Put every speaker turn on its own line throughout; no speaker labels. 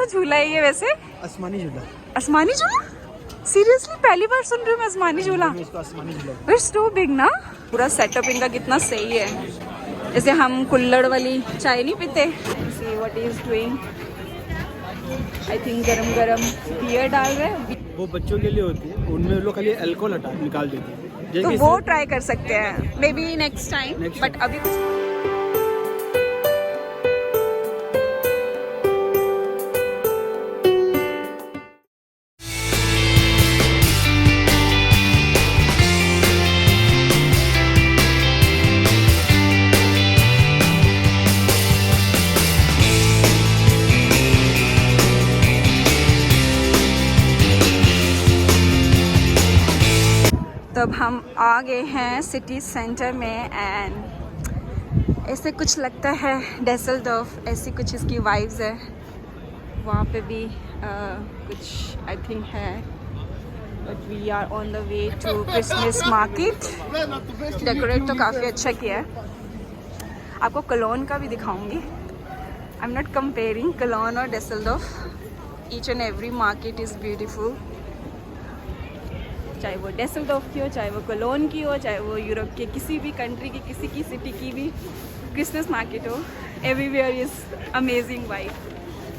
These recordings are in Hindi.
सा झूला है ये वैसे?
आसमानी झूला।
आसमानी झूला? सीरियसली पहली बार सुन रही हूँ मैं आसमानी झूला।
इसको आसमानी झूला।
इट्स टू बिग ना। पूरा सेटअप इनका कितना सही है। जैसे हम कुल्हड़ वाली चाय नहीं पीते। See what is doing. I think गरम गरम बियर डाल रहे हैं।
वो बच्चों के लिए होती है, उनमें लोग खाली अल्कोहल निकाल देते हैं।
तो वो ट्राई कर सकते हैं may be next time, but अभी तब हम आ गए हैं सिटी सेंटर में एंड ऐसे कुछ लगता है डेसलडॉर्फ, ऐसी कुछ इसकी वाइब्स है। वहाँ पे भी कुछ आई थिंक है, but we are on the way to Christmas market. Decorate तो काफ़ी अच्छा किया है। आपको कलोन का भी दिखाऊंगी। I am not comparing Cologne और Dusseldorf. Each and every market is beautiful, चाहे वो डेसलडॉर्फ की हो, चाहे वो कोलोन की हो, चाहे वो यूरोप के किसी भी कंट्री की किसी की सिटी की भी क्रिसमस मार्केट हो। Everywhere is amazing vibe,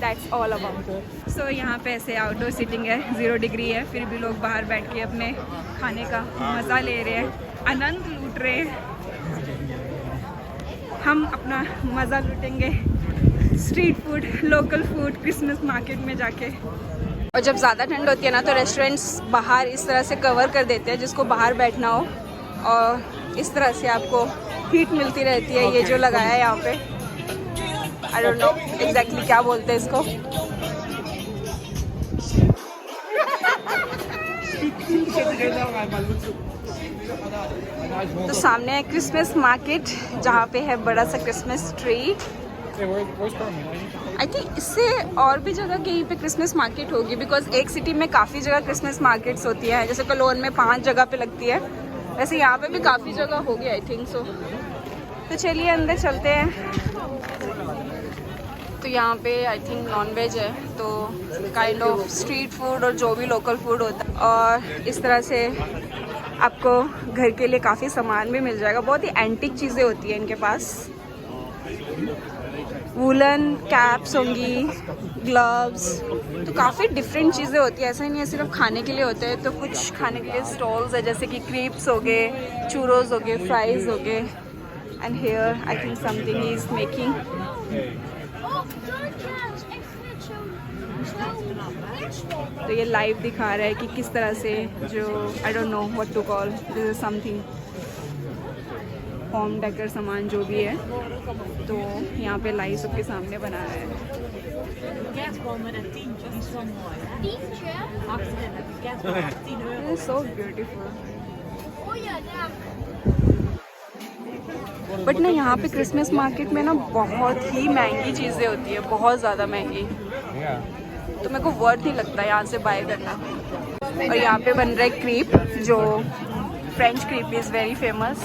that's all about. So यहाँ पे ऐसे आउटडोर सीटिंग है, 0 डिग्री है, फिर भी लोग बाहर बैठ के अपने खाने का मज़ा ले रहे हैं, आनंद लूट रहे हैं। हम अपना मज़ा लूटेंगे street food, local food, Christmas market में जाके। और जब ज़्यादा ठंड होती है ना तो रेस्टोरेंट्स बाहर इस तरह से कवर कर देते हैं जिसको बाहर बैठना हो, और इस तरह से आपको हीट मिलती रहती है। ये जो लगाया है यहाँ पे, आई डोंट नो एग्जैक्टली क्या बोलते हैं इसको। तो सामने है क्रिसमस मार्केट जहाँ पे है बड़ा सा क्रिसमस ट्री। आई थिंक इससे और भी जगह कहीं पे क्रिसमस मार्केट होगी, बिकॉज एक सिटी में काफ़ी जगह क्रिसमस मार्केट्स होती है। जैसे कलोन में 5 जगह पे लगती है, वैसे यहाँ पे भी काफ़ी जगह होगी आई थिंक सो। तो चलिए अंदर चलते हैं। तो यहाँ पे आई थिंक नॉन वेज है, तो काइंड ऑफ स्ट्रीट फूड और जो भी लोकल फूड होता है। और इस तरह से आपको घर के लिए काफ़ी सामान भी मिल जाएगा। बहुत ही एंटिक चीज़ें होती हैं इनके पास। वूलन कैप्स होंगी, ग्लव्स, तो काफ़ी डिफरेंट चीज़ें होती है। ऐसा ही नहीं है सिर्फ खाने के लिए होते हैं। तो कुछ खाने के लिए स्टॉल्स है, जैसे कि क्रीप्स हो गए, चूरोज हो गए, फ्राइज हो गए। And here I think something he is making. तो ये लाइव दिखा रहा है कि किस तरह से जो I don't know what to call this is something home decor सामान जो भी है, तो यहाँ पे लाइव सबके सामने बना रहा है। So beautiful. बट ना यहाँ पे क्रिसमस मार्केट में ना बहुत ही महंगी चीज़ें होती है, बहुत ज़्यादा महंगी। तो मेरे को वर्थ नहीं लगता यहाँ से बाय करना। और यहाँ पे बन रहा है क्रीप, जो French crepe is very famous,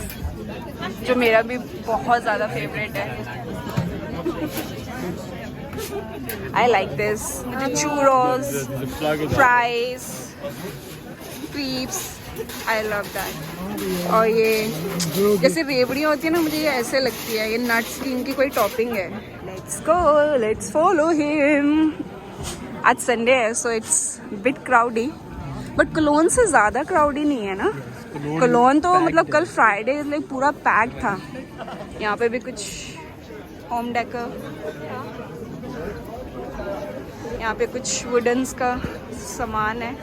जो मेरा भी बहुत ज़्यादा फेवरेट है। I like this churros, fries, crepes, I love that. और ये जैसे रेवड़ियाँ होती है ना, मुझे ये ऐसे लगती है, ये नट्स की इनकी कोई टॉपिंग है। Let's go, let's follow him. आज संडे है so it's bit crowdy, but clone से ज़्यादा क्राउडी नहीं है ना। कलोन तो मतलब कल फ्राइडे लाइक पूरा पैक था। यहाँ पे भी कुछ होम डेकर, यहाँ पे कुछ वुडन्स का सामान है।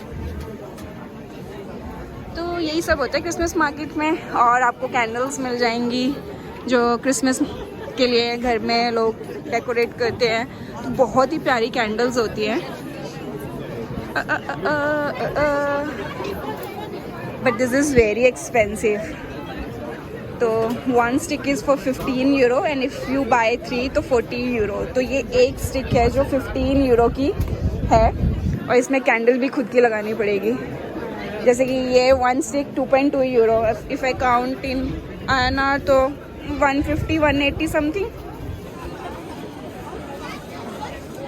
तो यही सब होता है क्रिसमस मार्केट में। और आपको कैंडल्स मिल जाएंगी जो क्रिसमस के लिए घर में लोग डेकोरेट करते हैं। तो बहुत ही प्यारी कैंडल्स होती हैं। But this is very expensive. तो 1 stick is for 15 euro and if you buy 3 तो 40 यूरो। तो ये एक स्टिक है जो 15 यूरो की है, और इसमें कैंडल भी खुद की लगानी पड़ेगी। जैसे कि ये 1 stick 2.2 euro, if I count in आना तो 150 180 समथिंग।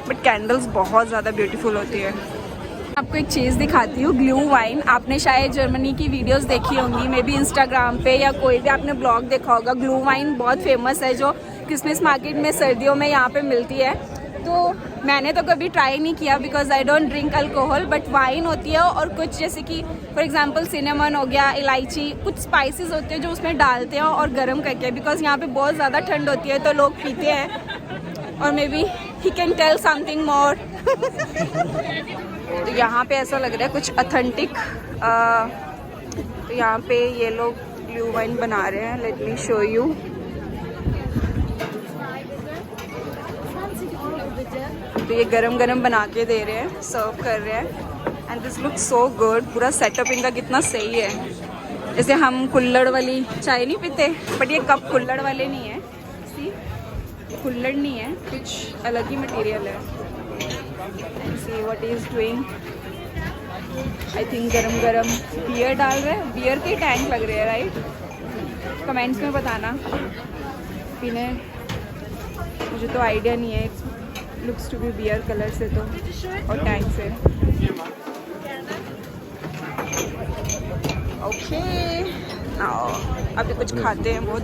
बट कैंडल्स बहुत ज़्यादा ब्यूटीफुल होती है। आपको एक चीज़ दिखाती हूँ, ग्लू वाइन। आपने शायद जर्मनी की वीडियोस देखी होंगी, मे बी इंस्टाग्राम पे या कोई भी आपने ब्लॉग देखा होगा। ग्लू वाइन बहुत फेमस है जो क्रिसमस मार्केट में सर्दियों में यहाँ पे मिलती है। तो मैंने तो कभी ट्राई नहीं किया because I don't drink alcohol, but wine होती है और कुछ जैसे कि फॉर एग्जांपल सिनेमन हो गया, इलायची, कुछ स्पाइसेस होते हैं जो उसमें डालते हैं और गर्म करके, बिकॉज यहाँ पे बहुत ज़्यादा ठंड होती है तो लोग पीते हैं। और maybe he can tell something more. तो यहाँ पे ऐसा लग रहा है कुछ ऑथेंटिक। तो यहाँ पे ये लोग ग्लू वाइन बना रहे हैं। Let me show you. तो ये गरम गरम बना के दे रहे हैं, सर्व कर रहे हैं। And this look so good. पूरा सेटअप इनका कितना सही है। जैसे हम कुल्हड़ वाली चाय नहीं पीते, बट ये कप कुल्हड़ वाले नहीं है। सी, कुल्हड़ नहीं है, कुछ अलग ही मटेरियल है। And see what is doing. I think गरम गरम बियर डाल रहे हैं। बियर के टैंक लग रहे हैं, राइट? कमेंट्स में बताना। पीने मुझे तो आइडिया नहीं है। Looks to be beer colour से तो, और टैंक से। ओके, अभी कुछ खाते हैं। बहुत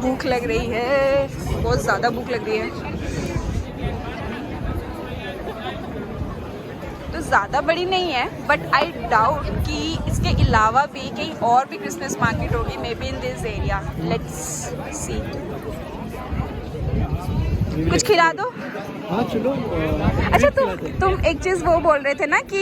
भूख लग रही है, बहुत ज़्यादा भूख लग रही है। तो ज़्यादा बड़ी नहीं है, बट आई डाउट कि इसके अलावा भी कहीं और भी क्रिसमस मार्केट होगी, may be in this area. Let's see. कुछ खिला दो।
हाँ चलो।
अच्छा, तुम एक चीज़ वो बोल रहे थे ना कि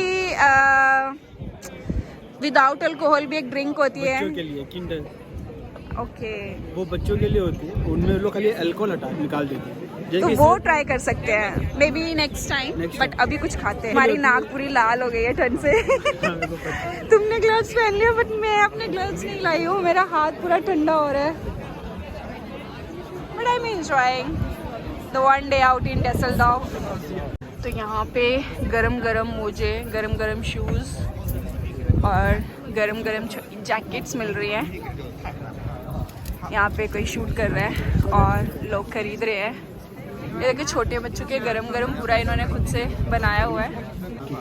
विदाउट अल्कोहल भी एक ड्रिंक होती है
बच्चों के लिए, किंडर।
ओके,
वो बच्चों के लिए होती है, उनमें लोग खाली अल्कोहल हटा निकाल देते हैं।
तो वो ट्राई कर सकते हैं may be next time. But अभी कुछ खाते हैं। हमारी नाक पूरी लाल हो गई है ठंड से। तुमने ग्लव्स पहन लिया, बट मैं अपने ग्लव्स नहीं लाई हूँ। मेरा हाथ पूरा ठंडा हो रहा है। But I am enjoying the one day out in Dusseldorf. तो यहाँ पे गरम गरम मोजे, गरम गरम शूज़ और गरम गरम जैकेट्स मिल रही हैं। यहाँ पे कोई शूट कर रहा है और लोग खरीद रहे हैं। ये देखिए छोटे बच्चों के गरम गरम पूरा इन्होंने खुद से बनाया हुआ है।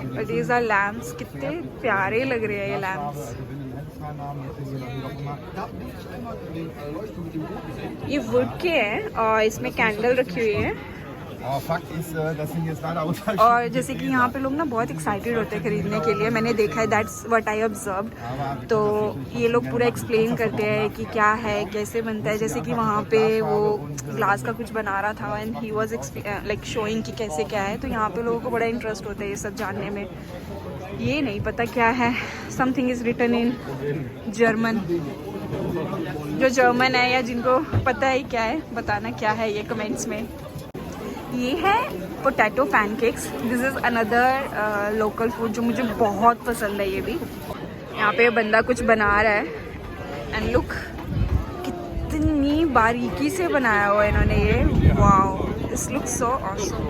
और दीज आर लैम्प्स, कितने प्यारे लग रहे हैं ये लैम्प्स। ये वुड के हैं और इसमें कैंडल रखी हुई है। और जैसे कि यहाँ पे लोग ना बहुत एक्साइटेड होते हैं खरीदने के लिए, मैंने देखा है, दैट्स व्हाट आई ऑब्जर्व्ड। तो ये लोग पूरा एक्सप्लेन करते हैं कि क्या है, कैसे बनता है। जैसे कि वहाँ पे वो ग्लास का कुछ बना रहा था and he was like showing कि कैसे क्या है। तो यहाँ पे लोगों को बड़ा इंटरेस्ट होता है ये सब जानने में। ये नहीं पता क्या है, something is written in German. जो जर्मन है या जिनको पता है क्या है, बताना क्या है ये कमेंट्स में। ये है potato pancakes. This is another local food जो मुझे बहुत पसंद है। ये भी यहाँ पे बंदा कुछ बना रहा है एंड लुक कितनी बारीकी से बनाया हुआ है इन्होंने ये। Wow, this look so awesome.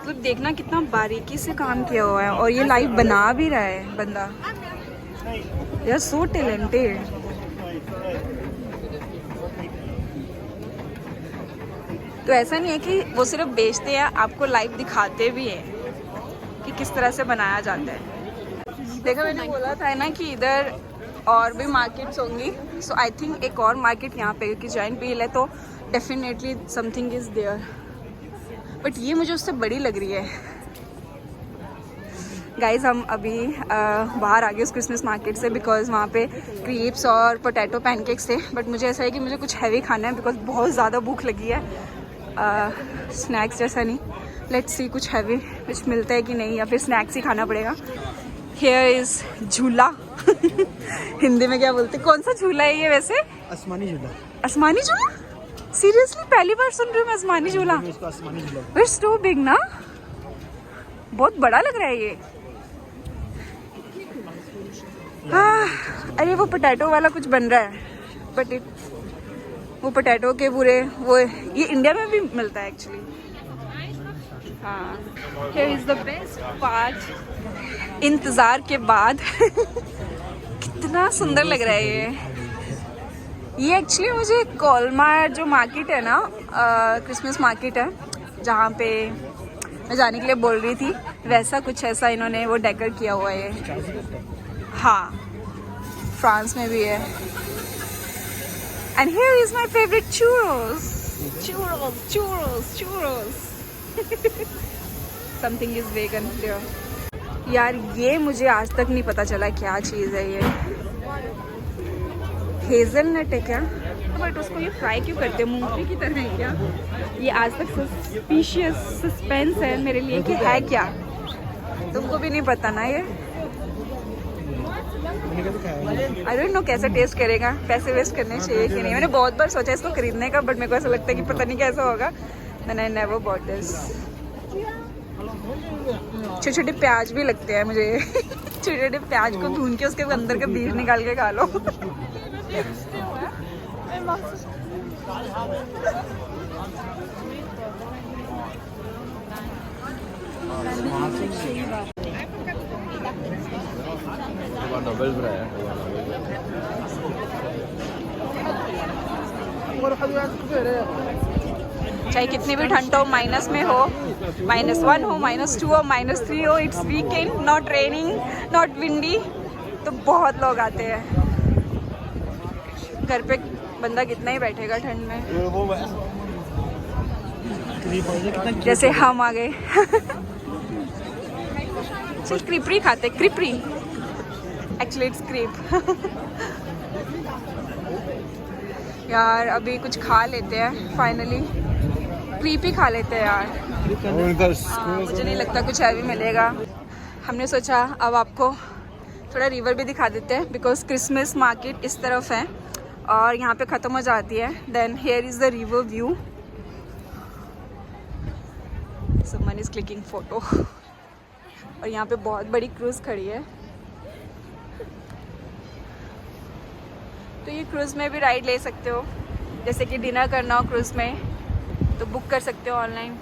तो देखना कितना बारीकी से काम किया हुआ है। और ये लाइव बना भी रहा है बंदा। They are so talented. तो ऐसा नहीं है कि वो सिर्फ बेचते हैं, आपको लाइव दिखाते भी हैं कि किस तरह से बनाया जाता है। देखा, मैंने बोला था ना कि इधर और भी मार्केट्स होंगी। सो आई थिंक एक और मार्केट यहाँ पे, क्योंकि जॉइंट व्हील है तो definitely something is there. But ये मुझे उससे बड़ी लग रही है। गाइज, हम अभी बाहर आ गए उस क्रिसमस मार्केट से बिकॉज वहाँ पे क्रीप्स और पोटैटो पैनकेक्स थे। बट मुझे ऐसा है कि मुझे कुछ हैवी खाना है बिकॉज बहुत ज़्यादा भूख लगी है। स्नैक्स जैसा नहीं, लेट्स सी कुछ हैवी कुछ मिलता है कि नहीं, या फिर स्नैक्स ही खाना पड़ेगा। हियर इज़ झूला। हिंदी में क्या बोलते हैं? कौन सा झूला है ये वैसे?
आसमानी झूला।
आसमानी झूला? सीरियसली पहली बार सुन रही हूँ मैं आसमानी झूला। इट्स टू बिग ना, बहुत बड़ा लग रहा है ये। हाँ, अरे वो पोटैटो वाला कुछ बन रहा है, बट वो पोटैटो के पूरे वो, ये इंडिया में भी मिलता है एक्चुअली। हाँ, here is the best part. इंतज़ार के बाद कितना सुंदर लग रहा है ये एक्चुअली मुझे कोलमार जो मार्केट है ना, क्रिसमस मार्केट है, जहाँ पे मैं जाने के लिए बोल रही थी, वैसा कुछ ऐसा इन्होंने वो डेकोर किया हुआ है। हाँ, फ्रांस में भी है। And here is my favourite churros. Something is vegan there. यार ये मुझे आज तक नहीं पता चला क्या चीज़ है ये। हेज़लनट है क्या? बट उसको ये फ्राई क्यों करते हैं? मूंगफली की तरह है क्या? ये आज तक सस्पेंस है मेरे लिए कि है क्या। तुमको भी नहीं पता ना ये? आई डोंट नो कैसा टेस्ट करेगा, पैसे वेस्ट करने चाहिए कि नहीं। मैंने बहुत बार सोचा इसको खरीदने का, बट मेरे को ऐसा लगता है कि पता नहीं कैसा होगा। मैंने आई नेवर बॉट दिस। छोटे छोटे प्याज भी लगते हैं मुझे। छोटे छोटे प्याज को भून के उसके अंदर का बीज निकाल के खा लो। चाहे कितनी भी ठंड हो, माइनस में हो, -1 हो, -2 हो, -3 हो, it's weekend, not raining, not windy, तो बहुत लोग आते हैं। घर पे बंदा कितना ही बैठेगा ठंड में, जैसे हम आ गए। चल क्रिपरी खाते, क्रिपरी, एक्चुअली इट्स क्रीप। यार अभी कुछ खा लेते हैं फाइनली, क्रीप ही खा लेते हैं यार। मुझे नहीं लगता कुछ हैवी मिलेगा। हमने सोचा अब आपको थोड़ा रिवर भी दिखा देते हैं, बिकॉज क्रिसमस मार्केट इस तरफ है और यहाँ पे ख़त्म हो जाती है। Then here is the river view. Someone is clicking photo. और यहाँ पे बहुत बड़ी क्रूज़ खड़ी है, तो ये क्रूज़ में भी राइड ले सकते हो। जैसे कि डिनर करना हो क्रूज़ में तो बुक कर सकते हो ऑनलाइन।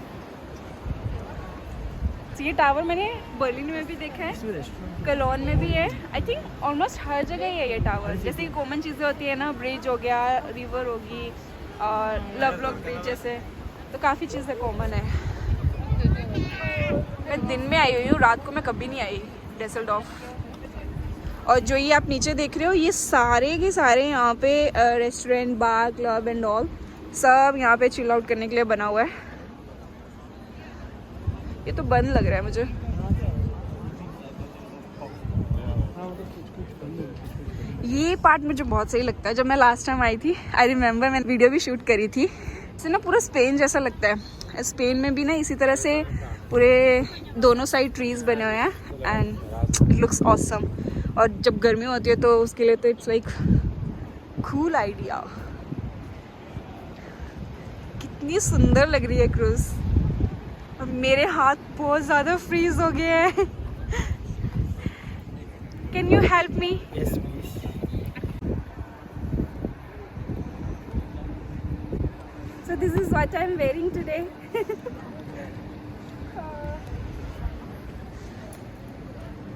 तो ये टावर मैंने बर्लिन में भी देखा है, कलोन में भी है, आई थिंक ऑलमोस्ट हर जगह ही है ये टावर। जैसे कि कॉमन चीज़ें होती है ना, ब्रिज हो गया, रिवर होगी और लवलॉक ब्रिज जैसे, तो काफ़ी चीज़ें कॉमन है। मैं दिन में आई हुई हूँ, रात को मैं कभी नहीं आई डेसल्डॉर्फ। और जो ये आप नीचे देख रहे हो, ये सारे के सारे यहाँ पे restaurant, bar, club and all सब यहाँ पे चिल आउट करने के लिए बना हुआ है। ये तो बंद लग रहा है मुझे। ये पार्ट मुझे बहुत सही लगता है। जब मैं लास्ट टाइम आई थी, आई रिमेम्बर, मैंने वीडियो भी शूट करी थी। इससे ना पूरा स्पेन जैसा लगता है। स्पेन में भी ना इसी तरह से पूरे दोनों साइड ट्रीज बने हुए हैं एंड इट लुक्स ऑसम। और जब गर्मी होती है तो उसके लिए तो इट्स लाइक कूल आइडिया। कितनी सुंदर लग रही है क्रूज। और मेरे हाथ बहुत ज़्यादा फ्रीज हो गए हैं। Can you help me? So this is what I'm wearing today.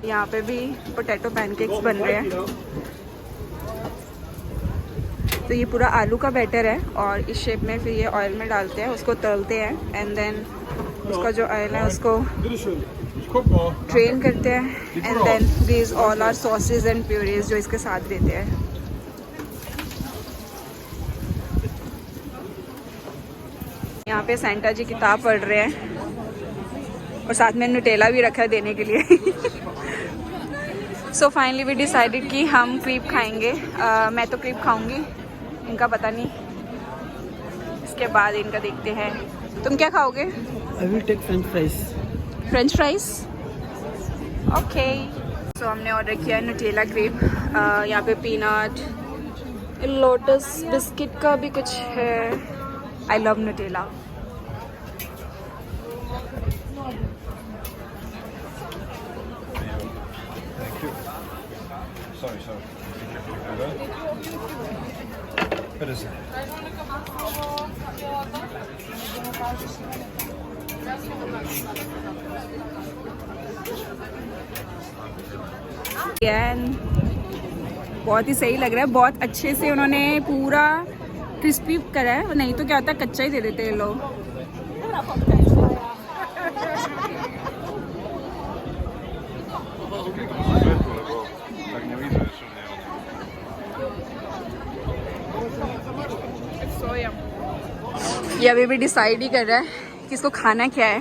यहाँ पे भी पोटैटो पैनकेक्स बन रहे हैं। तो ये पूरा आलू का बैटर है और इस शेप में फिर ये ऑयल में डालते हैं, उसको तलते हैं एंड देन उसका जो ऑयल है उसको ड्रेन करते हैं and then these all are sauces and purees जो इसके साथ देते हैं। यहाँ पे सेंटा जी किताब पढ़ रहे हैं और साथ में नुटेला भी रखा है देने के लिए। सो फाइनली वी डिसाइडेड कि हम क्रीप खाएंगे। मैं तो क्रीप खाऊंगी, इनका पता नहीं, इसके बाद इनका देखते हैं। तुम क्या खाओगे?
I will take French fries.
French fries, okay. So हमने ऑर्डर किया है नुटेला क्रीप। यहाँ पे पीनट, लोटस बिस्किट का भी कुछ है। I love नुटेला। बहुत ही सही लग रहा है, बहुत अच्छे से उन्होंने पूरा क्रिस्पी करा है, नहीं तो क्या होता है कच्चा ही दे देते हैं लोग। ये अभी भी डिसाइड ही कर रहा है कि इसको खाना क्या है।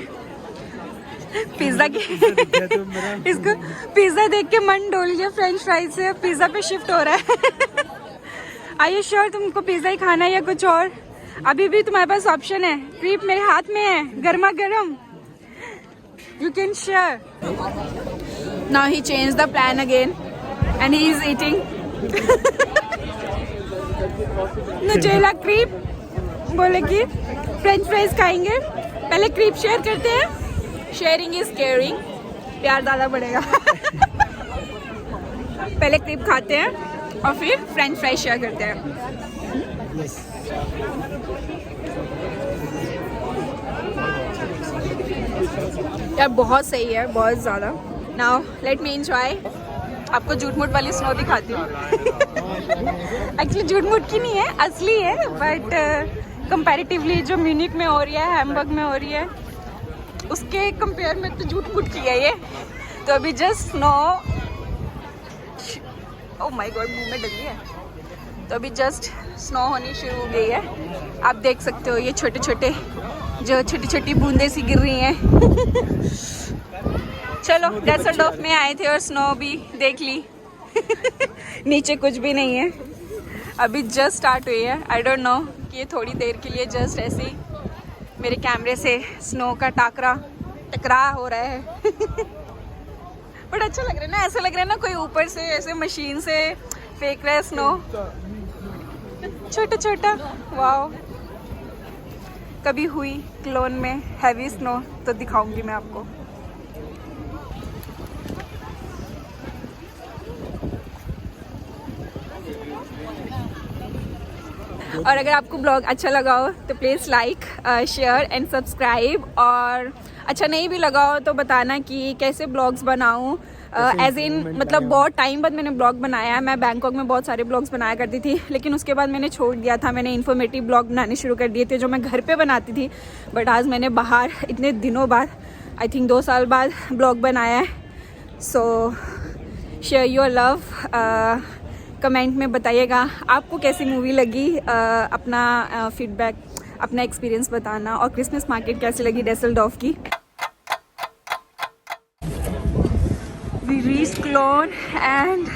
पिज्जा के इसको पिज्जा देख के मन डोल गया, फ्रेंच फ्राइज से पिज्जा पे शिफ्ट हो रहा है। आर यू श्योर तुमको पिज्जा ही खाना है या कुछ और? अभी भी तुम्हारे पास ऑप्शन है, क्रीप मेरे हाथ में है, गर्मा गर्म, you can share. Now he change the plan again and he is eating Nutella crepe. बोले कि फ्रेंच फ्राइज खाएंगे, पहले क्रीप शेयर करते हैं। शेयरिंग इज केयरिंग, प्यार ज़्यादा बढ़ेगा। पहले क्रीप खाते हैं और फिर फ्रेंच फ्राइज शेयर करते हैं। यार बहुत सही है, बहुत ज़्यादा। Now let me enjoy. आपको झूठ मूठ वाली स्नो दिखाती हूँ। एक्चुअली झूठ मूठ की नहीं है, असली है, बट कंपैरेटिवली जो म्यूनिक में हो रही है, हैम्बर्ग में हो रही है, उसके कंपेयर में तो झूठ मूठ की है ये। तो अभी just snow, oh my God मुंह में डली है। तो अभी जस्ट स्नो होनी शुरू हो गई है। आप देख सकते हो ये छोटे छोटे जो छोटी छोटी बूंदें सी गिर रही हैं। चलो डेसल्डॉर्फ में आए थे और स्नो भी देख ली। नीचे कुछ भी नहीं है, अभी जस्ट स्टार्ट हुई है। आई डोंट नो कि ये थोड़ी देर के लिए जस्ट ऐसे ही मेरे कैमरे से स्नो का टकरा हो रहा है। बट अच्छा लग रहा है ना, ऐसा लग रहा है ना कोई ऊपर से ऐसे मशीन से फेंक रहा है स्नो, छोटा छोटा। वाओ, कभी हुई क्लोन में हैवी स्नो तो दिखाऊंगी मैं आपको। और अगर आपको ब्लॉग अच्छा लगा हो तो please like, share and subscribe. और अच्छा नहीं भी लगा हो तो बताना कि कैसे ब्लॉग्स बनाऊं। एज इन मतलब बहुत टाइम बाद मैंने ब्लॉग बनाया है। मैं बैंकॉक में बहुत सारे ब्लॉग्स बनाया करती थी, लेकिन उसके बाद मैंने छोड़ दिया था। मैंने इन्फॉर्मेटिव ब्लॉग बनाने शुरू कर दिए थे जो मैं घर पे बनाती थी। बट आज मैंने बाहर इतने दिनों बाद, आई थिंक 2 साल बाद ब्लॉग बनाया है। सो शेयर योर लव, कमेंट में बताइएगा आपको कैसी मूवी लगी। अपना फीडबैक, अपना एक्सपीरियंस बताना। और क्रिसमस मार्केट कैसी लगी डेसल्डॉर्फ की। We reached Cologne and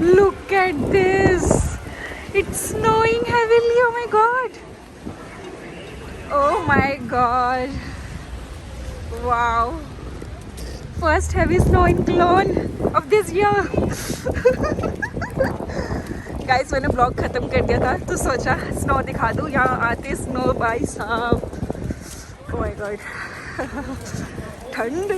look at this. It's snowing heavily. Oh my god. Oh my god. Wow. First heavy snow in Cologne of this year. Guys मैंने ब्लॉग ख़त्म कर दिया था तो सोचा स्नो दिखा दूँ। यहाँ आते स्नो भाई साहब, ओह माय गॉड, ठंड।